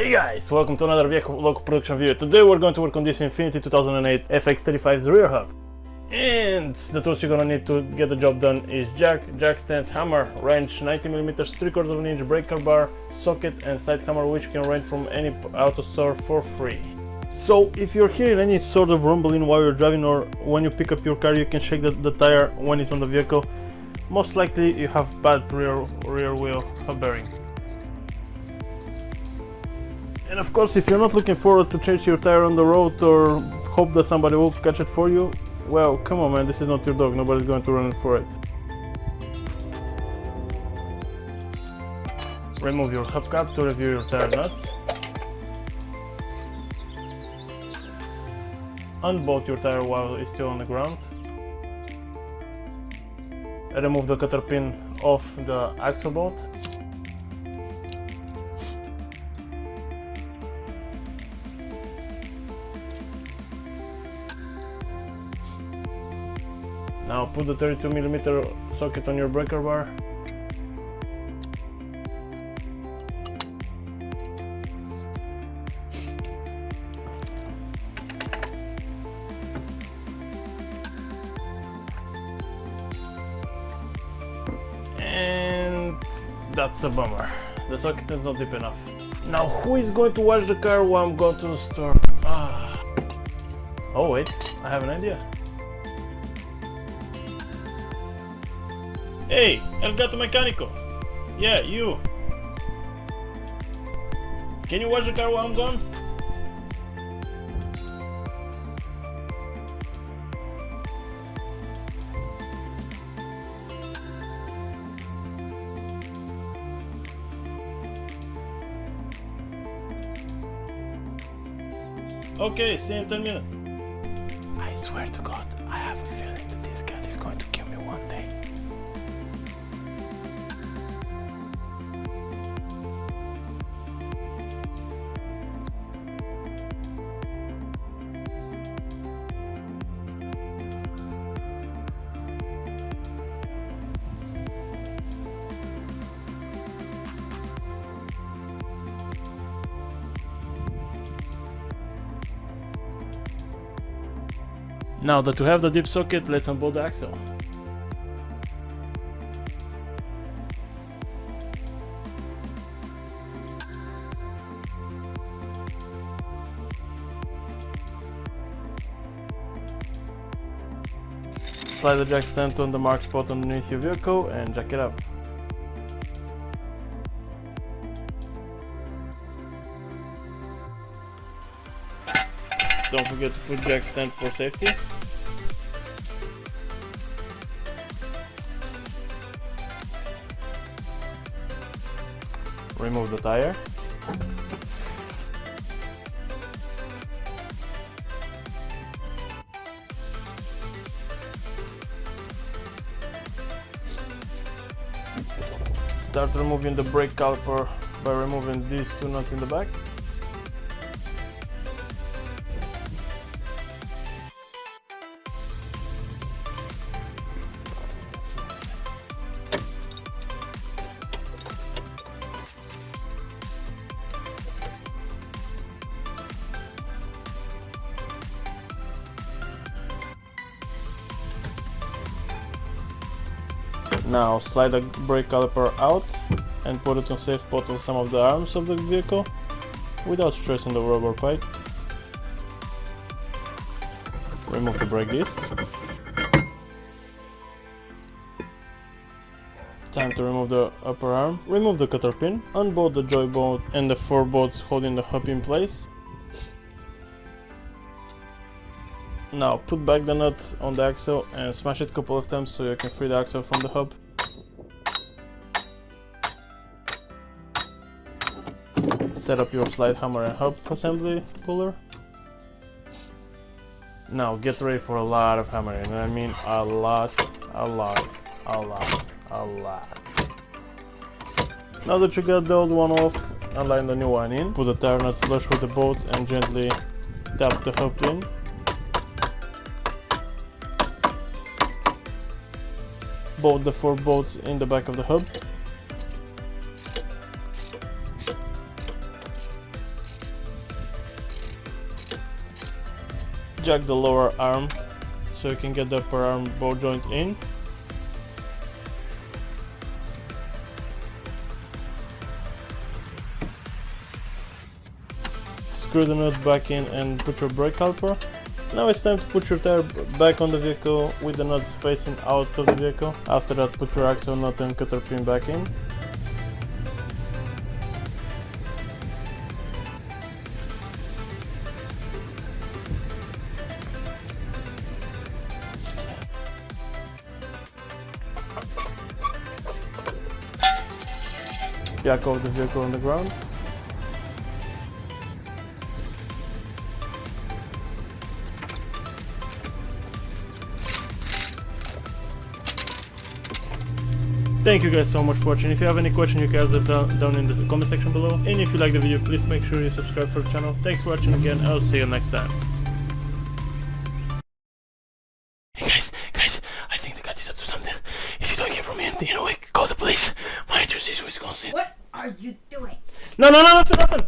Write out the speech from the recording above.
Hey guys, welcome to another vehicle local production video. Today we're going to work on this Infiniti 2008 FX35's rear hub. And the tools you're gonna need to get the job done is jack stands, hammer, wrench, 90mm 3/4 inch breaker bar, socket and side hammer, which you can rent from any auto store for free. So if you're hearing any sort of rumbling while you're driving or when you pick up your car, you can check the tire when it's on the vehicle. Most likely you have bad rear wheel hub bearing. And of course, if you're not looking forward to change your tire on the road or hope that somebody will catch it for you, well, come on man, this is not your dog, nobody's going to run for it. Remove your hubcap to review your tire nuts. Unbolt your tire while it's still on the ground. Remove the cutter pin off the axle bolt. Now put the 32mm socket on your breaker bar. And that's a bummer. The socket is not deep enough. Now who is going to wash the car while I'm going to the store? Oh wait, I have an idea. Hey, El Gato Mecánico! Yeah, you! Can you wash the car while I'm gone? Okay, see you in 10 minutes. I swear to God, I have a feeling that this cat is going to kill me one day. Now that we have the deep socket, let's unbolt the axle. Slide the jack stand on the marked spot underneath your vehicle and jack it up. Don't forget to put jack stand for safety. Remove the tire. Start removing the brake caliper by removing these two nuts in the back. Now slide the brake caliper out and put it on safe spot on some of the arms of the vehicle without stressing the rubber pipe. Remove the brake disc. Time to remove the upper arm. Remove the cutter pin. Unbolt the joy bolt and the 4 bolts holding the hub in place. Now put back the nut on the axle and smash it a couple of times so you can free the axle from the hub. Set up your slide hammer and hub assembly puller. Now get ready for a lot of hammering, and I mean a lot. Now that you got the old one off, align the new one in. Put the tire nuts flush with the bolt and gently tap the hub in. Bolt the 4 bolts in the back of the hub. jack the lower arm so you can get the upper arm ball joint in. Screw the nut back in and put your brake caliper. Now it's time to put your tire back on the vehicle with the nuts facing out of the vehicle. After that, put your axle nut and cutter pin back in. Jack off the vehicle on the ground. Thank you guys so much for watching. If you have any question, you can leave down in the comment section below. And if you like the video, please make sure you subscribe for the channel. Thanks for watching again. I'll see you next time. Hey guys, I think the cat is up to something. If you don't hear from me in a week, call the police. My address is Wisconsin. What are you doing? No, nothing.